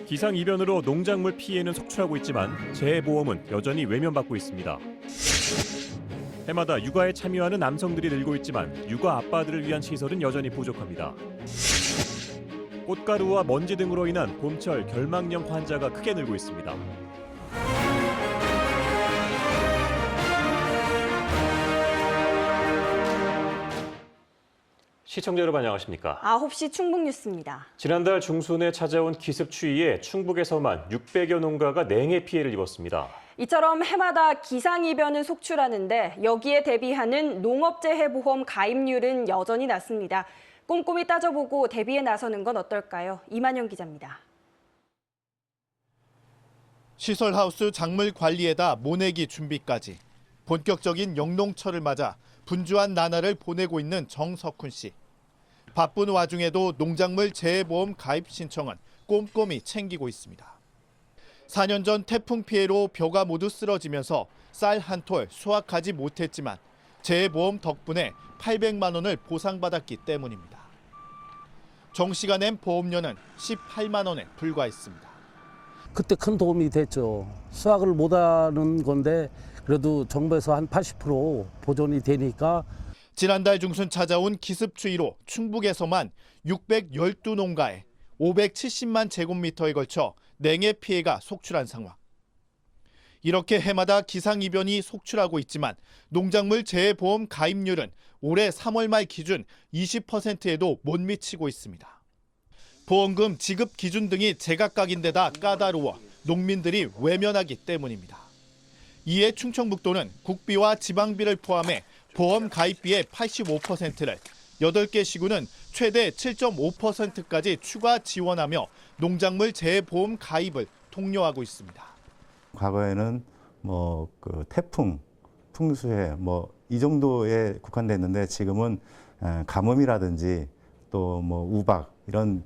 기상이변으로 농작물 피해는 속출하고 있지만 재보험은 여전히 외면받고 있습니다. 해마다 육아에 참여하는 남성들이 늘고 있지만 육아 아빠들을 위한 시설은 여전히 부족합니다. 꽃가루와 먼지 등으로 인한 봄철 결막염 환자가 크게 늘고 있습니다. 시청자 여러분 안녕하십니까? 9시 충북 뉴스입니다. 지난달 중순에 찾아온 기습추위에 충북에서만 600여 농가가 냉해 피해를 입었습니다. 이처럼 해마다 기상이변을 속출하는데 여기에 대비하는 농업재해보험 가입률은 여전히 낮습니다. 꼼꼼히 따져보고 대비에 나서는 건 어떨까요? 이만영 기자입니다. 시설하우스 작물 관리에다 모내기 준비까지 본격적인 영농철을 맞아 분주한 나날을 보내고 있는 정석훈 씨. 바쁜 와중에도 농작물 재해보험 가입 신청은 꼼꼼히 챙기고 있습니다. 4년 전 태풍 피해로 벼가 모두 쓰러지면서 쌀 한 톨 수확하지 못했지만 재해보험 덕분에 800만 원을 보상받았기 때문입니다. 정 씨가 낸 보험료는 18만 원에 불과했습니다. 그때 큰 도움이 됐죠. 수확을 못하는 건데 그래도 정부에서 한 80% 보존이 되니까. 지난달 중순 찾아온 기습추위로 충북에서만 612농가에 570만 제곱미터에 걸쳐 냉해 피해가 속출한 상황. 이렇게 해마다 기상이변이 속출하고 있지만 농작물 재해보험 가입률은 올해 3월 말 기준 20%에도 못 미치고 있습니다. 보험금 지급 기준 등이 제각각인데다 까다로워 농민들이 외면하기 때문입니다. 이에 충청북도는 국비와 지방비를 포함해 보험 가입비의 85%를 8개 시군은 최대 7.5%까지 추가 지원하며 농작물 재해보험 가입을 독려하고 있습니다. 과거에는 태풍, 풍수해 이 정도에 국한됐는데 지금은 가뭄이라든지 또 우박 이런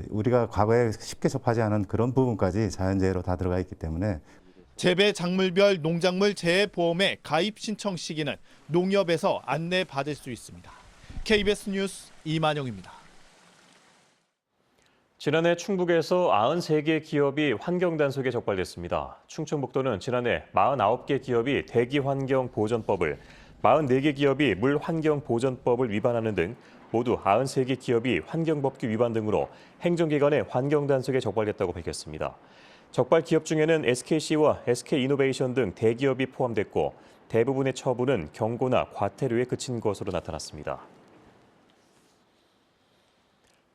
우리가 과거에 쉽게 접하지 않은 그런 부분까지 자연재해로 다 들어가 있기 때문에 재배 작물별 농작물 재해보험의 가입 신청 시기는 농협에서 안내받을 수 있습니다. KBS 뉴스 이만영입니다. 지난해 충북에서 93개 기업이 환경단속에 적발됐습니다. 충청북도는 지난해 49개 기업이 대기환경보전법을, 44개 기업이 물환경보전법을 위반하는 등 모두 93개 기업이 환경법규 위반 등으로 행정기관의 환경단속에 적발됐다고 밝혔습니다. 적발 기업 중에는 SKC와 SK이노베이션 등 대기업이 포함됐고 대부분의 처분은 경고나 과태료에 그친 것으로 나타났습니다.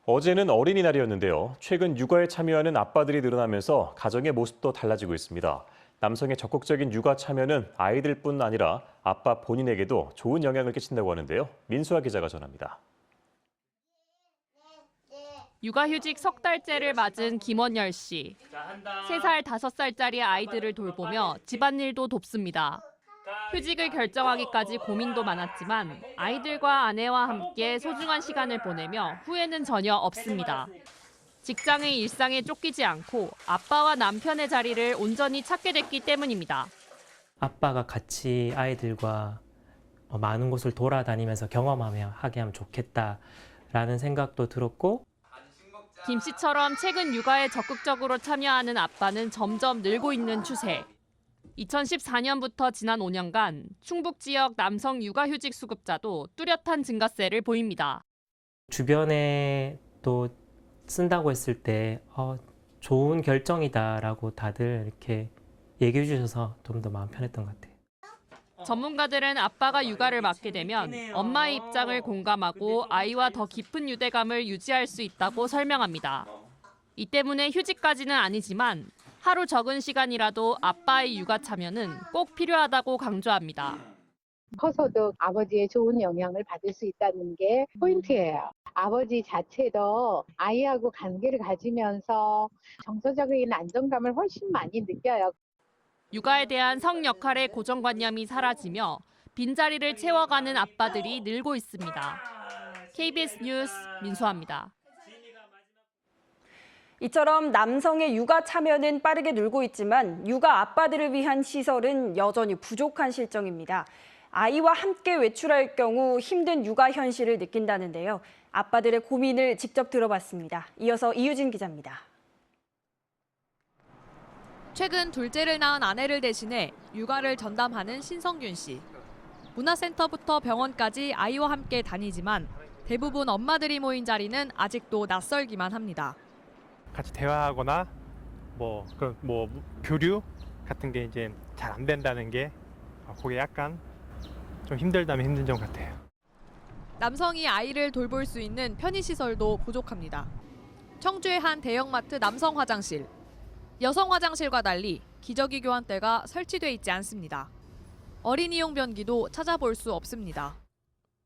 어제는 어린이날이었는데요. 최근 육아에 참여하는 아빠들이 늘어나면서 가정의 모습도 달라지고 있습니다. 남성의 적극적인 육아 참여는 아이들뿐 아니라 아빠 본인에게도 좋은 영향을 끼친다고 하는데요. 민수아 기자가 전합니다. 육아휴직 석 달째를 맞은 김원열 씨. 3살, 5살짜리 아이들을 돌보며 집안일도 돕습니다. 휴직을 결정하기까지 고민도 많았지만 아이들과 아내와 함께 소중한 시간을 보내며 후회는 전혀 없습니다. 직장의 일상에 쫓기지 않고 아빠와 남편의 자리를 온전히 찾게 됐기 때문입니다. 아빠가 같이 아이들과 많은 곳을 돌아다니면서 경험하며 하게 하면 좋겠다라는 생각도 들었고, 김 씨처럼 최근 육아에 적극적으로 참여하는 아빠는 점점 늘고 있는 추세. 2014년부터 지난 5년간 충북 지역 남성 육아휴직 수급자도 뚜렷한 증가세를 보입니다. 주변에 또 쓴다고 했을 때 좋은 결정이다라고 다들 이렇게 얘기해 주셔서 좀 더 마음 편했던 것 같아요. 전문가들은 아빠가 육아를 맡게 되면 엄마의 입장을 공감하고 아이와 더 깊은 유대감을 유지할 수 있다고 설명합니다. 이 때문에 휴직까지는 아니지만 하루 적은 시간이라도 아빠의 육아 참여는 꼭 필요하다고 강조합니다. 커서도 아버지의 좋은 영향을 받을 수 있다는 게 포인트예요. 아버지 자체도 아이하고 관계를 가지면서 정서적인 안정감을 훨씬 많이 느껴요. 육아에 대한 성 역할의 고정관념이 사라지며 빈자리를 채워가는 아빠들이 늘고 있습니다. KBS 뉴스 민수아입니다. 이처럼 남성의 육아 참여는 빠르게 늘고 있지만 육아 아빠들을 위한 시설은 여전히 부족한 실정입니다. 아이와 함께 외출할 경우 힘든 육아 현실을 느낀다는데요. 아빠들의 고민을 직접 들어봤습니다. 이어서 이유진 기자입니다. 최근 둘째를 낳은 아내를 대신해 육아를 전담하는 신성균 씨. 문화센터부터 병원까지 아이와 함께 다니지만 대부분 엄마들이 모인 자리는 아직도 낯설기만 합니다. 같이 대화하거나 교류 같은 게 이제 잘 안 된다는 게 그게 약간 좀 힘들다면 힘든 점 같아요. 남성이 아이를 돌볼 수 있는 편의시설도 부족합니다. 청주의 한 대형마트 남성 화장실. 여성 화장실과 달리 기저귀 교환대가 설치돼 있지 않습니다. 어린이용 변기도 찾아볼 수 없습니다.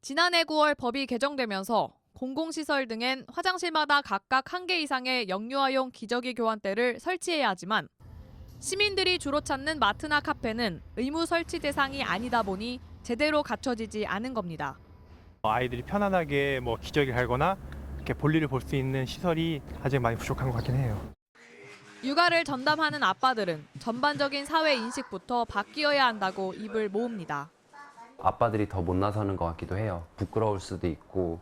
지난해 9월 법이 개정되면서 공공시설 등엔 화장실마다 각각 1개 이상의 영유아용 기저귀 교환대를 설치해야 하지만 시민들이 주로 찾는 마트나 카페는 의무 설치 대상이 아니다 보니 제대로 갖춰지지 않은 겁니다. 아이들이 편안하게 기저귀 갈거나 이렇게 볼일을 볼 수 있는 시설이 아직 많이 부족한 것 같긴 해요. 육아를 전담하는 아빠들은 전반적인 사회 인식부터 바뀌어야 한다고 입을 모읍니다. 아빠들이 더 못 나서는 것 같기도 해요. 부끄러울 수도 있고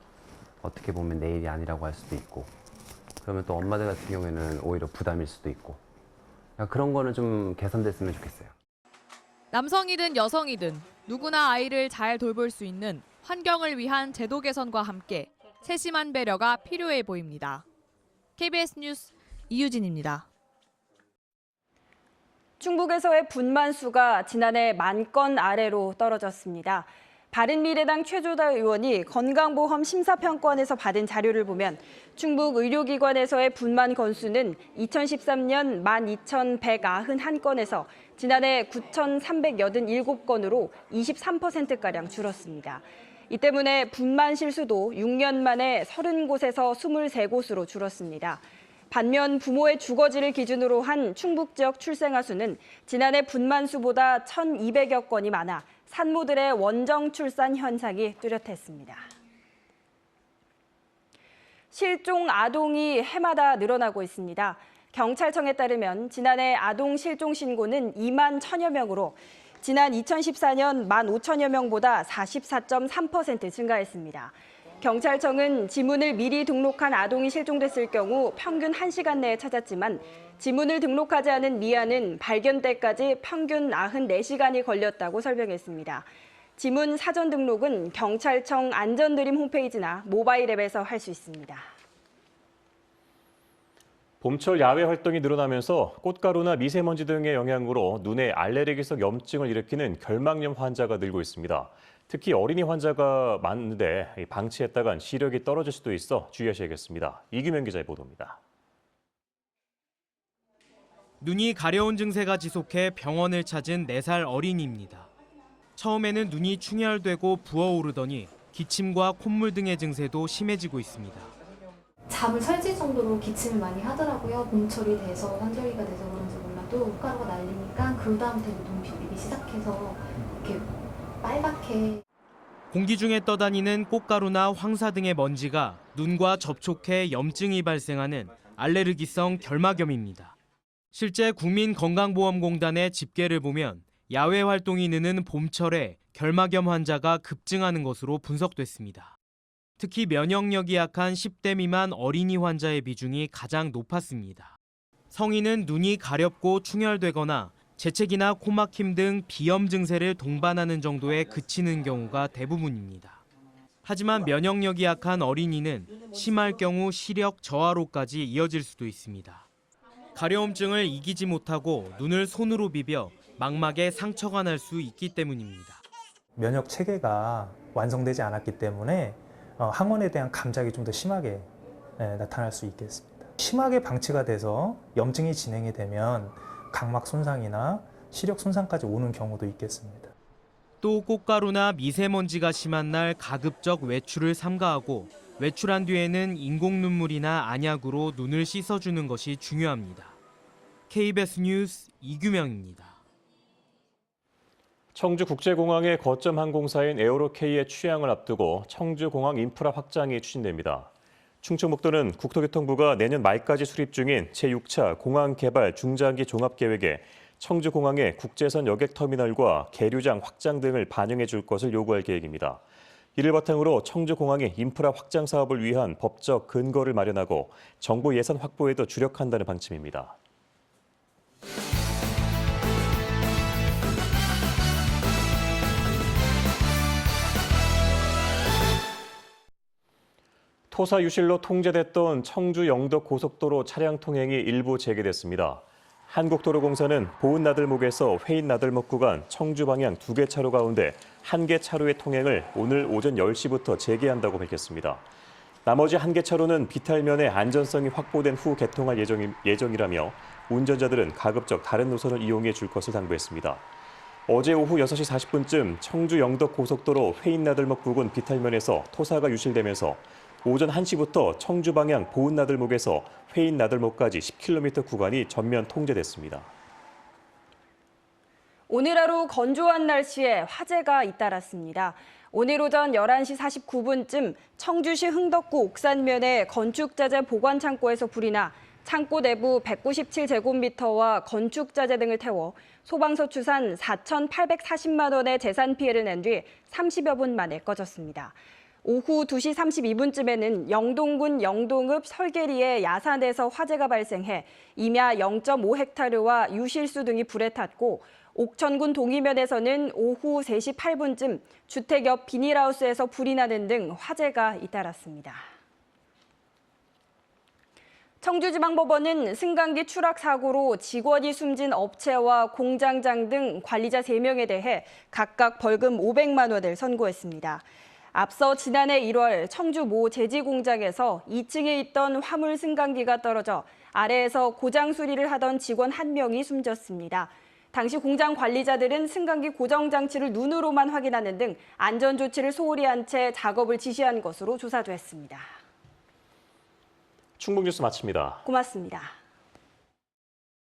어떻게 보면 내 일이 아니라고 할 수도 있고 그러면 또 엄마들 같은 경우에는 오히려 부담일 수도 있고 그런 거는 좀 개선됐으면 좋겠어요. 남성이든 여성이든 누구나 아이를 잘 돌볼 수 있는 환경을 위한 제도 개선과 함께 세심한 배려가 필요해 보입니다. KBS 뉴스 이유진입니다. 충북에서의 분만수가 지난해 10,000건 아래로 떨어졌습니다. 바른미래당 최조다 의원이 건강보험 심사평가원에서 받은 자료를 보면 충북 의료기관에서의 분만 건수는 2013년 12,191건에서 지난해 9,387건으로 23%가량 줄었습니다. 이 때문에 분만 실수도 6년 만에 30곳에서 23곳으로 줄었습니다. 반면 부모의 주거지를 기준으로 한 충북 지역 출생아 수는 지난해 분만 수보다 1,200여 건이 많아 산모들의 원정 출산 현상이 뚜렷했습니다. 실종 아동이 해마다 늘어나고 있습니다. 경찰청에 따르면 지난해 아동 실종 신고는 2만 1,000여 명으로 지난 2014년 15,000여 명보다 44.3% 증가했습니다. 경찰청은 지문을 미리 등록한 아동이 실종됐을 경우 평균 1시간 내에 찾았지만 지문을 등록하지 않은 미아는 발견 때까지 평균 94시간이 걸렸다고 설명했습니다. 지문 사전 등록은 경찰청 안전드림 홈페이지나 모바일 앱에서 할 수 있습니다. 봄철 야외 활동이 늘어나면서 꽃가루나 미세먼지 등의 영향으로 눈에 알레르기성 염증을 일으키는 결막염 환자가 늘고 있습니다. 특히 어린이 환자가 많은데 방치했다간 시력이 떨어질 수도 있어 주의하셔야겠습니다. 이규명 기자의 보도입니다. 눈이 가려운 증세가 지속해 병원을 찾은 4살 어린이입니다. 처음에는 눈이 충혈되고 부어오르더니 기침과 콧물 등의 증세도 심해지고 있습니다. 잠을 설칠 정도로 기침을 많이 하더라고요. 봄철이 돼서 환절기가 돼서 그런지 몰라도 꽃가루가 날리니까 그 다음부터 눈 비비기 시작해서 이렇게 빨갛게. 공기 중에 떠다니는 꽃가루나 황사 등의 먼지가 눈과 접촉해 염증이 발생하는 알레르기성 결막염입니다. 실제 국민건강보험공단의 집계를 보면 야외 활동이 느는 봄철에 결막염 환자가 급증하는 것으로 분석됐습니다. 특히 면역력이 약한 10대 미만 어린이 환자의 비중이 가장 높았습니다. 성인은 눈이 가렵고 충혈되거나 재채기나 코막힘 등 비염 증세를 동반하는 정도에 그치는 경우가 대부분입니다. 하지만 면역력이 약한 어린이는 심할 경우 시력 저하로까지 이어질 수도 있습니다. 가려움증을 이기지 못하고 눈을 손으로 비벼 망막에 상처가 날 수 있기 때문입니다. 면역 체계가 완성되지 않았기 때문에 항원에 대한 감작이 좀 더 심하게 나타날 수 있겠습니다. 심하게 방치가 돼서 염증이 진행이 되면 각막 손상이나 시력 손상까지 오는 경우도 있겠습니다. 또 꽃가루나 미세먼지가 심한 날 가급적 외출을 삼가하고 외출한 뒤에는 인공 눈물이나 안약으로 눈을 씻어주는 것이 중요합니다. KBS 뉴스 이규명입니다. 청주국제공항의 거점 항공사인 에어로K의 취항을 앞두고 청주공항 인프라 확장이 추진됩니다. 충청북도는 국토교통부가 내년 말까지 수립 중인 제6차 공항개발 중장기 종합계획에 청주공항의 국제선 여객터미널과 계류장 확장 등을 반영해 줄 것을 요구할 계획입니다. 이를 바탕으로 청주공항의 인프라 확장 사업을 위한 법적 근거를 마련하고 정부 예산 확보에도 주력한다는 방침입니다. 토사 유실로 통제됐던 청주 영덕 고속도로 차량 통행이 일부 재개됐습니다. 한국도로공사는 보은 나들목에서 회인 나들목 구간 청주 방향 2개 차로 가운데 1개 차로의 통행을 오늘 오전 10시부터 재개한다고 밝혔습니다. 나머지 1개 차로는 비탈면의 안전성이 확보된 후 개통할 예정이라며 운전자들은 가급적 다른 노선을 이용해 줄 것을 당부했습니다. 어제 오후 6시 40분쯤 청주 영덕 고속도로 회인 나들목 부근 비탈면에서 토사가 유실되면서 오전 1시부터 청주 방향 보은 나들목에서 회인 나들목까지 10km 구간이 전면 통제됐습니다. 오늘 하루 건조한 날씨에 화재가 잇따랐습니다. 오늘 오전 11시 49분쯤 청주시 흥덕구 옥산면의 건축자재 보관창고에서 불이 나 창고 내부 197제곱미터와 건축자재 등을 태워 소방서 추산 4,840만 원의 재산 피해를 낸 뒤 30여 분 만에 꺼졌습니다. 오후 2시 32분쯤에는 영동군 영동읍 설계리의 야산에서 화재가 발생해 임야 0.5헥타르와 유실수 등이 불에 탔고 옥천군 동이면에서는 오후 3시 8분쯤 주택 옆 비닐하우스에서 불이 나는 등 화재가 잇따랐습니다. 청주지방법원은 승강기 추락 사고로 직원이 숨진 업체와 공장장 등 관리자 3명에 대해 각각 벌금 500만 원을 선고했습니다. 앞서 지난해 1월 청주 모 제지공장에서 2층에 있던 화물 승강기가 떨어져 아래에서 고장 수리를 하던 직원 1명이 숨졌습니다. 당시 공장 관리자들은 승강기 고정 장치를 눈으로만 확인하는 등 안전 조치를 소홀히 한 채 작업을 지시한 것으로 조사됐습니다. 충북 뉴스 마칩니다. 고맙습니다.